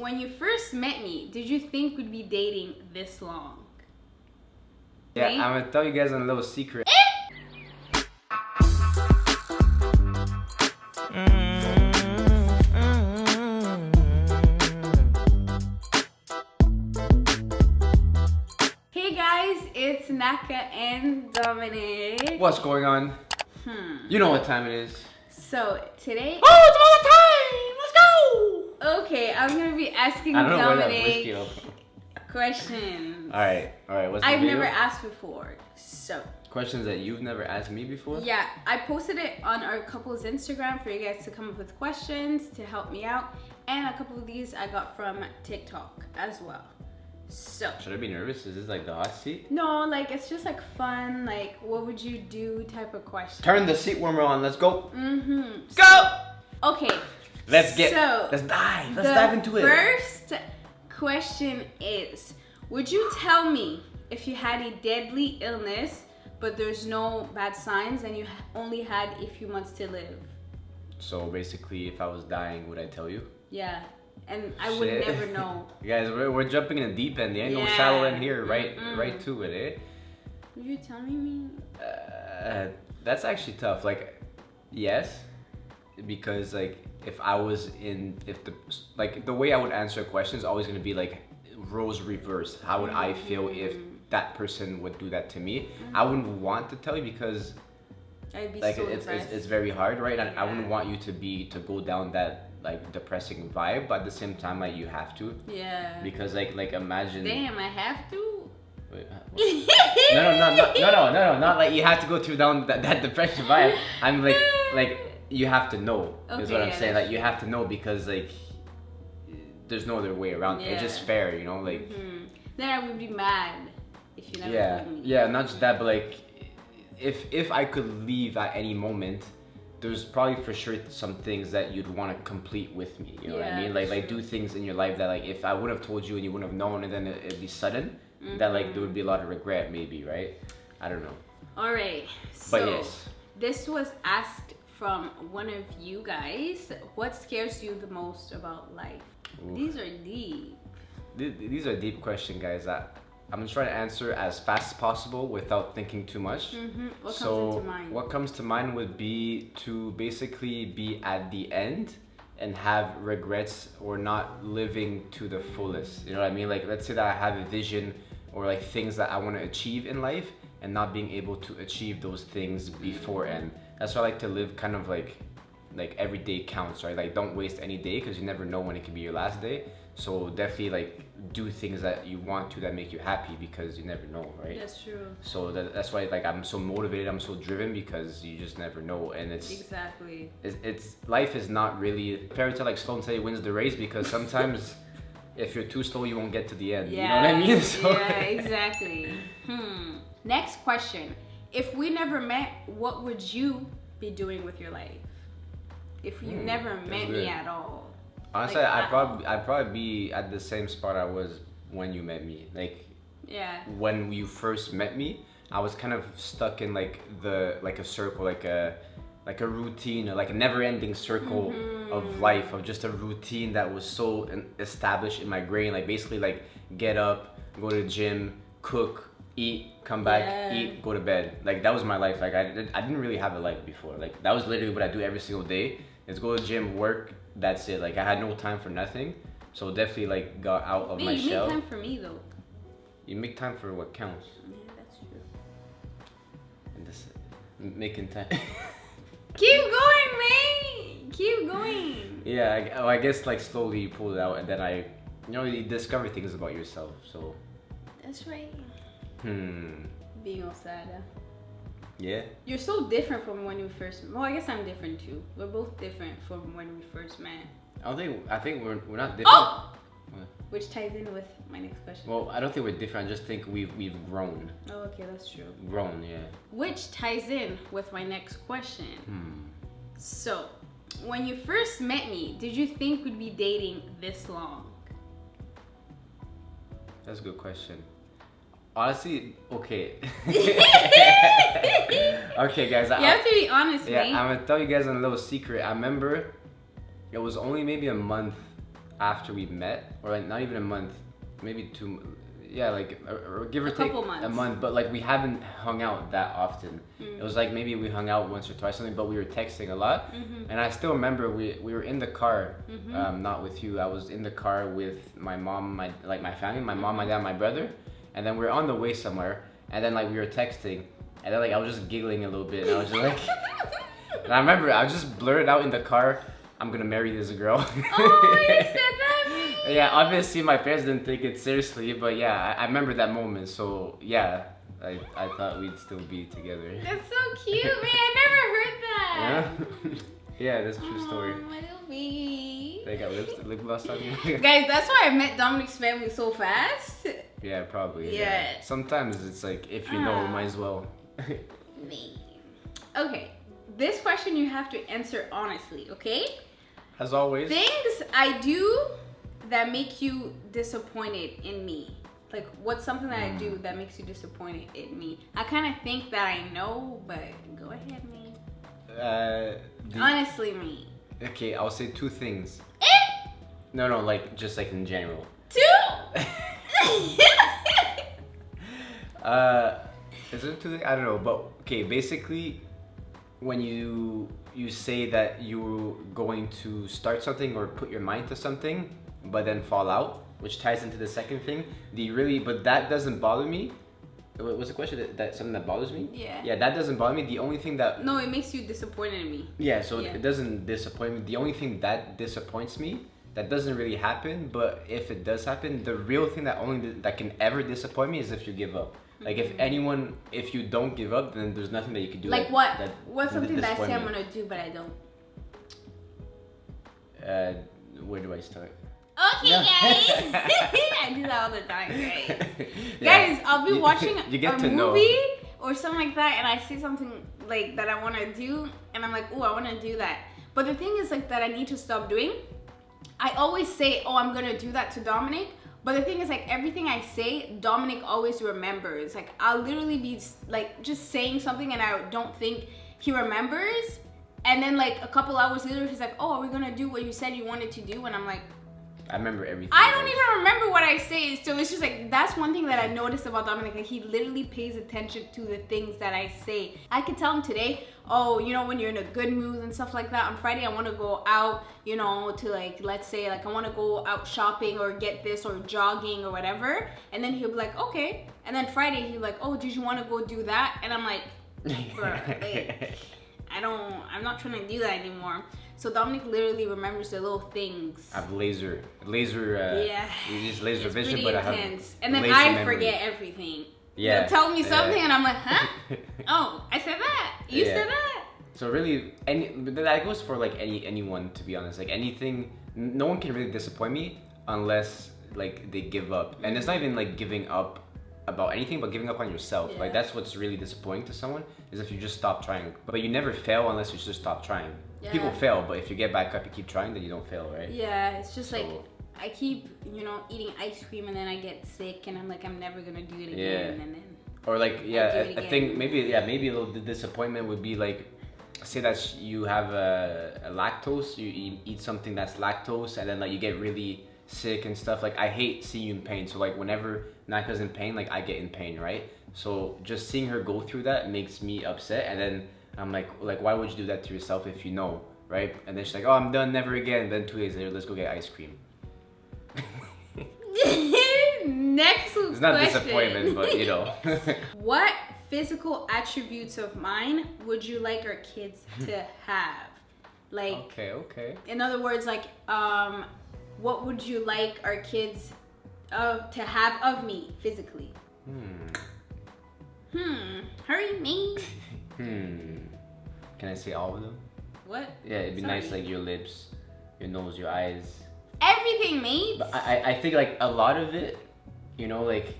When you first met me, did you think we'd be dating this long? Yeah, Right? I'm gonna tell you guys a little secret. Hey guys, it's Naka and Dominic. What's going on? You know what time it is. So today, Oh, it's about time! Let's go! okay, I'm gonna be asking I don't know where that voice Dominic came from. questions. Alright, what's the I've video? never asked before, so Questions that you've never asked me before? yeah, I posted it on our couple's Instagram for you guys to come up with questions to help me out, and a couple of these I got from TikTok as well. So Should I be nervous? Is this like the hot seat? no, like it's just like fun, like what would you do type of question. Turn the seat warmer on, let's go! Go! Okay. Let's So, dive! Let's dive into it! First question is, would you tell me if you had a deadly illness but there's no bad signs and you only had a few months to live? So basically, if I was dying, would I tell you? Yeah. And I would Shit. never know. Guys, we're jumping in the deep end. There ain't no Yeah. shallow end here. Right to it, eh? Would you tell me? That's actually tough. Like, yes, because like if the way I would answer a question is always gonna be like roles reversed. How would I feel if that person would do that to me? I wouldn't want to tell you because I'd be like so it's depressed. very hard, right? And I Yeah. wouldn't want you to go down that like depressing vibe, but at the same time like you have to, Yeah. because like imagine. Damn, I have to? Wait, no, not like you have to go through down that depression vibe. I'm like you have to know is Okay, what I'm yeah, saying. that's Like you have to know because like there's no other way around. It's just Yeah. fair, you know, like Then I would be mad if you never told me. yeah, not just that, but like if I could leave at any moment, there's probably for sure some things that you'd want to complete with me. You know what I Yeah, mean? Like true. do things in your life that like if I would have told you and you wouldn't have known, and then it'd be sudden, that like there would be a lot of regret maybe, right? I don't know. All right. So But yes. this was asked from one of you guys. What scares you the most about life? Ooh. These are deep. These are deep questions, guys. I'm gonna try to answer as fast as possible without thinking too much. What So comes into mind? what comes to mind would be to basically be at the end and have regrets or not living to the fullest. You know what I mean? Like let's say that I have a vision or like things that I want to achieve in life and not being able to achieve those things before end. That's why I like to live kind of like every day counts, right? Like don't waste any day because you never know when it can be your last day. So definitely like do things that you want to that make you happy because you never know, right? That's true. So that's why like I'm so motivated, I'm so driven because you just never know. And Exactly. it's life is not really fairy tale like slow and steady wins the race, because sometimes if you're too slow you won't get to the end. Yeah. You know what I mean? So Yeah, exactly. Next question. If we never met, what would you be doing with your life? If you never met me good. at all. honestly, Like, I'd probably be at the same spot I was when you met me. Like Yeah. when you first met me, I was kind of stuck in like a circle, like a routine, or like a never-ending circle of life, of just a routine that was so established in my brain. Like basically like get up, go to the gym, cook, eat, come back, Yeah. eat, go to bed. Like that was my life. Like I didn't really have a life before. Like that was literally what I do every single day, is go to the gym, work, that's it. Like I had no time for nothing. So definitely like got out of my You shell. make time for me though. You make time for what counts. Yeah, that's true. And this making time. Keep going, man. Keep going. Yeah, I guess like slowly you pull it out, and then you discover things about yourself. So That's right. Being all sad. Yeah. You're so different from when we first. Well, I guess I'm different too. We're both different from when we first met. I think we're not different. Oh! What? Which ties in with my next question. Well, I don't think we're different. I just think we've grown. Oh, okay, that's true. Grown, yeah. Which ties in with my next question. So, when you first met me, did you think we'd be dating this long? That's a good question. Honestly, okay. Okay, guys. You have to be honest, Yeah, mate. I'm gonna tell you guys a little secret. I remember it was only maybe a month after we met, or like not even a month, maybe 2, yeah, like or give or A take couple months. a month, but like we haven't hung out that often. It was like maybe we hung out once or twice something, but we were texting a lot. And I still remember we were in the car, not with you. I was in the car with my mom, my family, my mom, my dad, my brother, and then we were on the way somewhere, and then like we were texting, and then like I was just giggling a little bit, and I was just like, and I remember I just blurted out in the car, "I'm gonna marry this girl." Oh, you said that? Yeah, obviously my parents didn't take it seriously, but yeah, I remember that moment. So yeah, I thought we'd still be together. That's so cute, man. I never heard that. Yeah, yeah, that's a true story. Oh, my little baby. They got lip gloss on you. Guys, that's why I met Dominic's family so fast. Yeah, probably. Yeah. Sometimes it's like if you know, might as well. Me. Okay, this question you have to answer honestly, okay? As always. Things I do that make you disappointed in me. Like, what's something that I do that makes you disappointed in me? I kind of think that I know, but go ahead, me. Honestly, me. Okay, I'll say 2 things. No, like just like in general. 2? Is it 2 things? I don't know, but okay, basically, when you say that you're going to start something or put your mind to something, but then fall out, which ties into the second thing. But that doesn't bother me. What's the question? That something that bothers me? Yeah. Yeah, that doesn't bother me. The only thing that... No, it makes you disappointed in me. Yeah, so it doesn't disappoint me. The only thing that disappoints me, that doesn't really happen, but if it does happen, the real thing that can ever disappoint me is if you give up. Like if you don't give up, then there's nothing that you can do. Like what? What's something that I say I'm gonna do, but I don't? Where do I start? Okay, guys. I do that all the time, guys. Guys, I'll be watching a movie or something like that, and I see something like that I want to do, and I'm like, oh, I want to do that. But the thing is like that I need to stop doing. I always say, oh, I'm gonna do that to Dominic. But the thing is, like, everything I say, Dominic always remembers. Like, I'll literally be, like, just saying something and I don't think he remembers. And then, like, a couple hours later, he's like, oh, are we gonna do what you said you wanted to do? And I'm like... I remember everything. I don't even remember what I say. So it's just like, that's one thing that I noticed about Dominic. Like, he literally pays attention to the things that I say. I could tell him today, oh, you know, when you're in a good mood and stuff like that, on Friday I want to go out, you know, to like, let's say like I want to go out shopping or get this or jogging or whatever. And then he'll be like, okay. And then Friday he'll be like, oh, did you want to go do that? And I'm like, bro, like, I'm not trying to do that anymore. So Dominic literally remembers the little things. I have laser, yeah. You use laser it's vision, pretty but intense. And then laser I memory. forget everything. Yeah. He'll tell me something and I'm like, huh? Oh, I said that. You said that. So really, that goes for like anyone, to be honest. Like anything, no one can really disappoint me unless like they give up. And it's not even like giving up about anything, but giving up on yourself. Like that's what's really disappointing to someone, is if you just stop trying. But you never fail unless you just stop trying. Yeah. People fail, but if you get back up and keep trying, then you don't fail, right? Yeah, it's just like I keep, you know, eating ice cream and then I get sick and I'm like, I'm never gonna do it again. And then or like I think maybe a little disappointment would be like, say that you have a lactose, you eat something that's lactose, and then like you get really sick and stuff. Like I hate seeing you in pain, so like whenever Naka's in pain, like I get in pain, right? So just seeing her go through that makes me upset, and then I'm like why would you do that to yourself if you know, right? And then she's like, oh, I'm done, never again. Then 2 days later, let's go get ice cream. Next question. It's not disappointment, but you know. What physical attributes of mine would you like our kids to have? Like, okay. In other words, like, what would you like our kids to have of me physically? Hurry me. Can I say all of them? What? Yeah, it'd be nice, like your lips, your nose, your eyes. Everything, mate. But I think like a lot of it, you know, like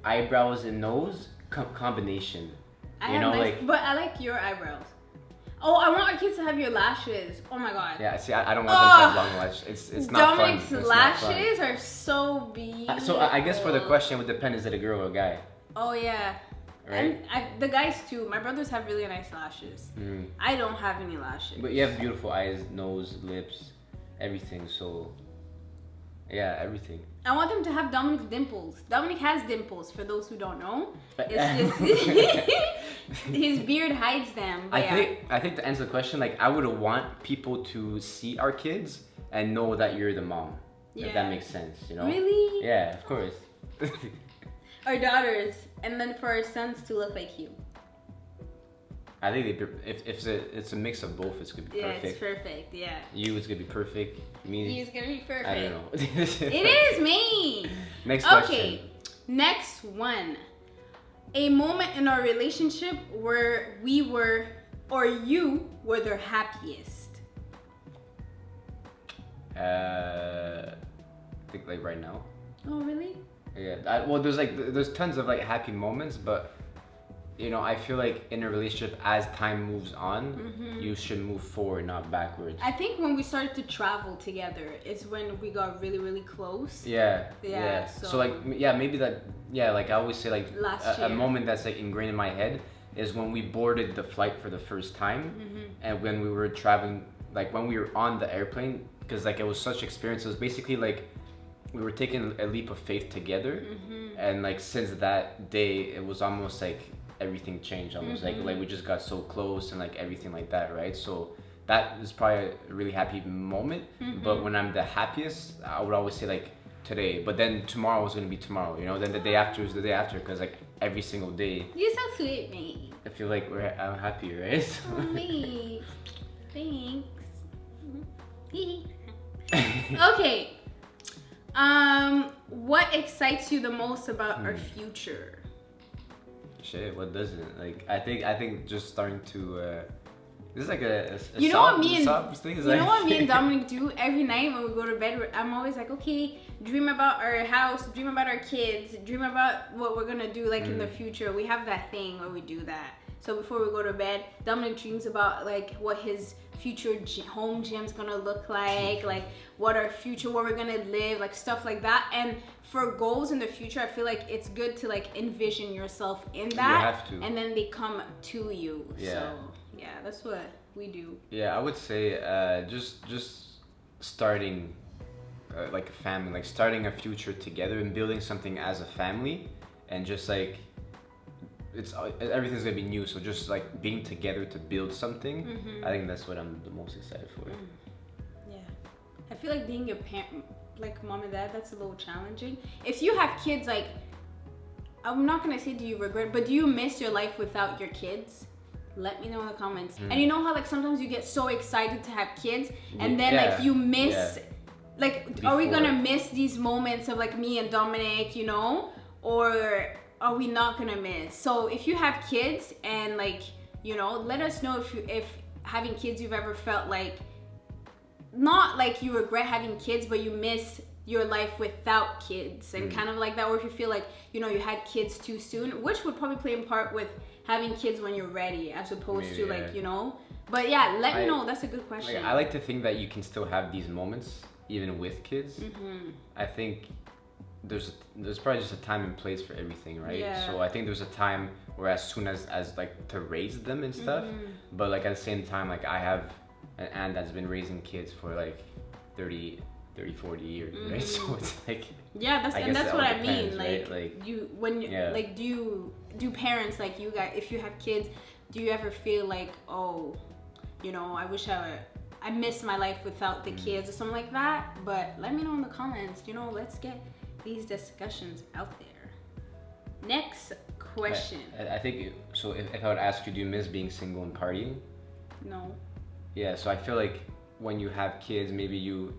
eyebrows and nose combination. But I like your eyebrows. Oh, I want our kids to have your lashes. Oh my god. Yeah, see, I don't want them to have long lashes. It's not fun. Dominic's lashes are so beautiful. So I guess for the question, it would depend, is it a girl or a guy? Oh yeah. Right? And the guys too. My brothers have really nice lashes. I don't have any lashes. But you have beautiful eyes, nose, lips, everything. So Yeah, everything. I want them to have Dominic's dimples. Dominic has dimples, for those who don't know. It's just his beard hides them. I think to answer the question, like I would want people to see our kids and know that you're the mom. If that makes sense, you know? Really? Yeah, of course. Our daughters, and then for our sons to look like you. I think if it's a mix of both, it's gonna be perfect. Yeah, it's perfect. Yeah. You, it's gonna be perfect. Me, He's gonna be perfect. I don't know. It is me. Next question. Okay, next one. A moment in our relationship where we were, or you were their happiest. I think like right now. Oh really? Yeah. Well, there's tons of like happy moments, but you know, I feel like in a relationship, as time moves on, you should move forward, not backwards. I think when we started to travel together is when we got really, really close. Yeah. So like, yeah, maybe that. Yeah, like I always say, like a moment that's like ingrained in my head is when we boarded the flight for the first time, and when we were traveling, like when we were on the airplane, because like it was such experience. It was basically like we were taking a leap of faith together, and like since that day, it was almost like everything changed. Almost like we just got so close and like everything like that, right? So that is probably a really happy moment. But when I'm the happiest, I would always say like today. But then tomorrow is gonna be tomorrow, you know. Then the day after is the day after, because like every single day. You're so sweet, mate. I feel like I'm happy, right? Oh, me. Thanks. Okay. What excites you the most about our future? Shit, what doesn't? Like I think just starting to this is like a you know what me and Dominic do every night when we go to bed. I'm always like, okay, dream about our house, dream about our kids, dream about what we're gonna do like in the future. We have that thing where we do that. So before we go to bed, Dominic dreams about like what his future home gym's gonna look like what our future, where we're gonna live, like stuff like that. And for goals in the future, I feel like it's good to like envision yourself in that. You have to. And then they come to you. Yeah. So yeah, that's what we do. Yeah, I would say just starting like a family, like starting a future together and building something as a family, and just like everything's gonna be new, so just like being together to build something. I think that's what I'm the most excited for. Yeah, I feel like being a parent, like mom and dad, that's a little challenging. If you have kids, like I'm not gonna say do you regret, but do you miss your life without your kids? Let me know in the comments. And you know how like sometimes you get so excited to have kids, and then like you miss like before. Are we gonna miss these moments of like me and Dominic, you know, or are we not gonna miss? So if you have kids, and like, you know, let us know if having kids you've ever felt like, not like you regret having kids, but you miss your life without kids, and kind of like that, or if you feel like, you know, you had kids too soon, which would probably play in part with having kids when you're ready, as opposed to like, you know. But yeah, let me know. That's a good question. Like, I like to think that you can still have these moments even with kids. I think there's probably just a time and place for everything, right? Yeah. So I think there's a time where as soon as like to raise them and stuff, but like at the same time, like I have an aunt that's been raising kids for like 40 years, right? So it's like, yeah, that's what I mean. Right? Like you, when you like, do parents, like you guys, if you have kids, do you ever feel like, oh, you know, I wish I missed my life without the kids or something like that? But let me know in the comments. You know, let's get these discussions out there. Next question. I think so. If I would ask you, do you miss being single and partying? No. Yeah. So I feel like when you have kids, maybe you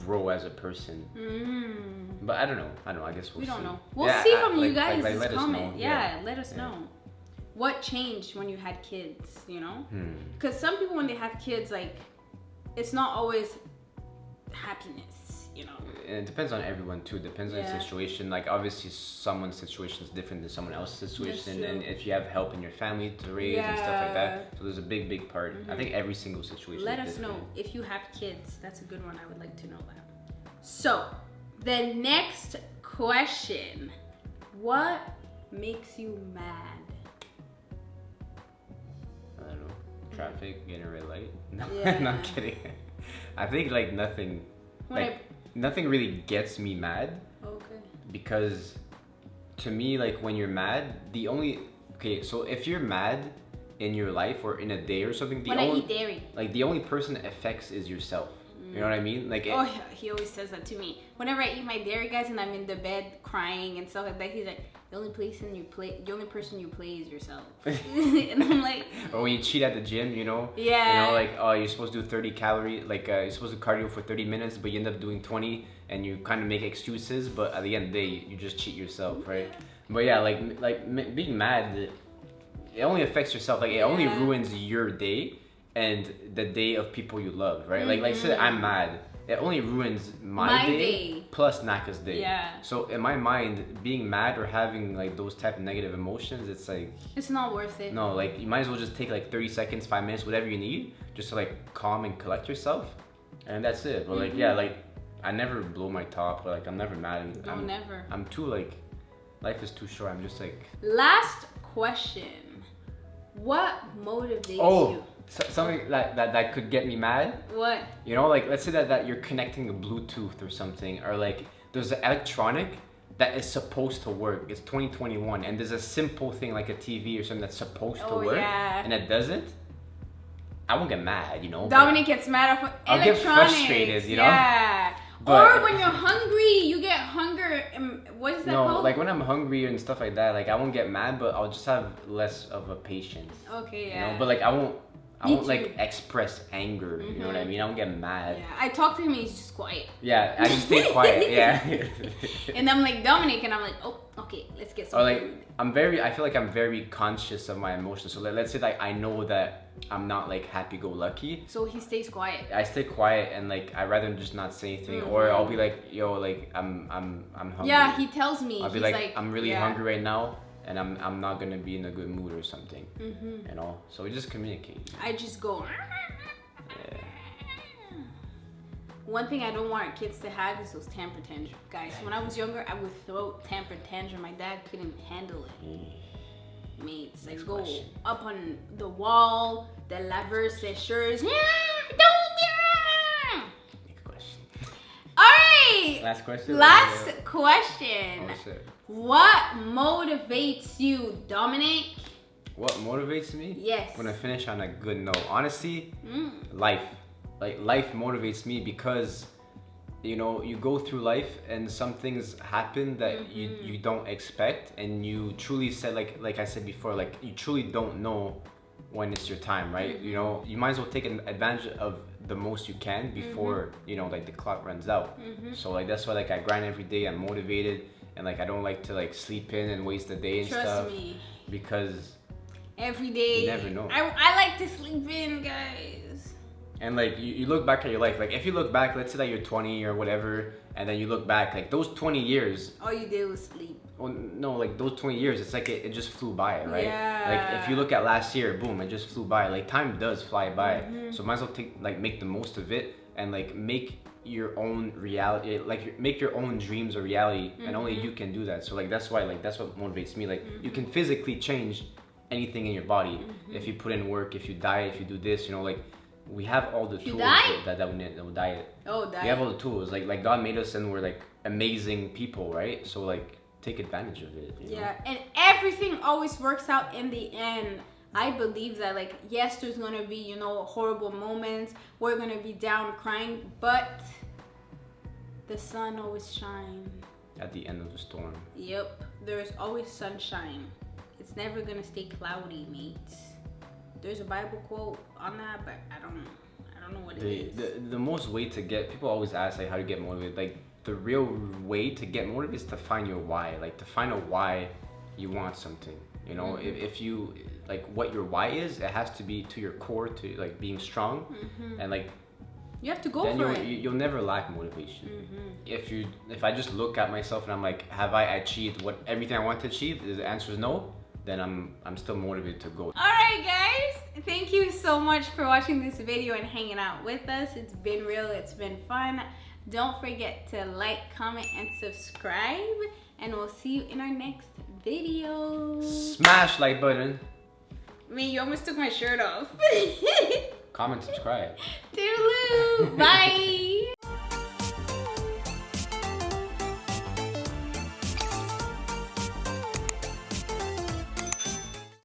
grow as a person. But I don't know. I guess we don't see. know. We'll see from you guys' let comment. Us know. Yeah, let us know. What changed when you had kids, you know? Because some people, when they have kids, like, it's not always happiness, you know? And it depends on everyone too. It depends on the situation. Like obviously someone's situation is different than someone else's situation, and if you have help in your family to raise and stuff like that, so there's a big part. I think every single situation. Let us know if you have kids. That's a good one. I would like to know that. So the next question: what makes you mad? I don't know. Traffic, getting a red light. No, I'm not kidding. I think like nothing. nothing really gets me mad. Okay. Because to me, like when you're mad, so if you're mad in your life or in a day or something, I eat dairy, like the only person it affects is yourself. You know what I mean? Like he always says that to me. Whenever I eat my dairy, guys, and I'm in the bed crying and stuff like that, he's like, the only person you play is yourself. And I'm like, or when you cheat at the gym, you know? Yeah. You know, like, oh, you're supposed to do 30 calories, like you're supposed to cardio for 30 minutes, but you end up doing 20, and you kind of make excuses, but at the end of the day, you just cheat yourself, right? But yeah, like being mad, it only affects yourself. Like it only ruins your day and the day of people you love, right? Like say I'm mad, it only ruins my day plus Naka's day. Yeah. So in my mind, being mad or having like those type of negative emotions, it's like, it's not worth it. no, like you might as well just take like 30 seconds, 5 minutes, whatever you need, just to like calm and collect yourself, and that's it. But like yeah, like I never blow my top, or like I'm never mad. Never. I'm too like, life is too short. I'm just like. Last question. What motivates you? Something that could get me mad. What? You know, like let's say that you're connecting a Bluetooth or something, or like there's an electronic that is supposed to work. It's 2021, and there's a simple thing like a TV or something that's supposed to work, and it doesn't. I won't get mad, you know. Dominic gets mad off I'll get frustrated, you know. Yeah. But, or when you're hungry, you get hunger. What is that called? No, like when I'm hungry and stuff like that, like I won't get mad, but I'll just have less of a patience. Okay, yeah. You know, but like I won't like express anger. You know what I mean? I won't get mad. Yeah, I talk to him, he's just quiet. Yeah, I just stay quiet. Yeah. And I'm like Dominic, and I'm like, oh, okay, let's get some. Or like food. I feel like I'm very conscious of my emotions. So like, let's say like I know that I'm not like happy-go-lucky. So he stays quiet. I stay quiet, and like I rather just not say anything, or I'll be like, yo, like I'm hungry. Yeah, he tells me. I'll be like I'm really hungry right now, and I'm not gonna be in a good mood or something. You know, so we just communicate. I just go. Yeah. One thing I don't want kids to have is those temper tantrums, guys. When I was younger, I would throw temper tantrum. My dad couldn't handle it. Mates, like go up on the wall, the lever sécheuse. Don't. Next question. All right. Last question. Last question. Oh, shit. What motivates you, Dominic? What motivates me? Yes. When I finish on a good note, honestly, life. Like life motivates me because, you know, you go through life and some things happen that you don't expect, and you truly said, like I said before, like you truly don't know when it's your time, right? You know, you might as well take advantage of the most you can before you know, like the clock runs out. So like that's why like I grind every day. I'm motivated, and like I don't like to like sleep in and waste the day and stuff. Trust me. Because every day you never know. I like to sleep in, guys. And like you look back at your life, like if you look back, let's say that you're 20 or whatever, and then you look back, like those 20 years, all you did was sleep. Well, no, like those 20 years, it's like it just flew by, right? Yeah. Like if you look at last year, boom, it just flew by. Like time does fly by, so might as well make the most of it, and like make your own reality, like make your own dreams a reality, and only you can do that. So like that's why, like that's what motivates me. Like you can physically change anything in your body if you put in work, if you diet, if you do this, you know, like. We have all the tools that we need. Diet. Oh, diet. We have all the tools. Like God made us, and we're like amazing people, right? So like take advantage of it. You know? And everything always works out in the end. I believe that, like, yes, there's gonna be, you know, horrible moments. We're gonna be down crying, but the sun always shines. At the end of the storm. Yep, there's always sunshine. It's never gonna stay cloudy, mates. There's a Bible quote on that, but I don't know what it is. The most way to get, people always ask like how to get motivated. Like the real way to get motivated is to find your why. Like to find out why you want something. You know, if you like what your why is, it has to be to your core, to like being strong, and like you have to go for it. You'll never lack motivation. If I just look at myself and I'm like, have I achieved everything I want to achieve? The answer is no. Then I'm still motivated to go. Alright guys, thank you so much for watching this video and hanging out with us. It's been real, it's been fun. Don't forget to like, comment, and subscribe, and we'll see you in our next video. Smash like button. I mean, you almost took my shirt off. Comment, subscribe. Toodaloo, bye.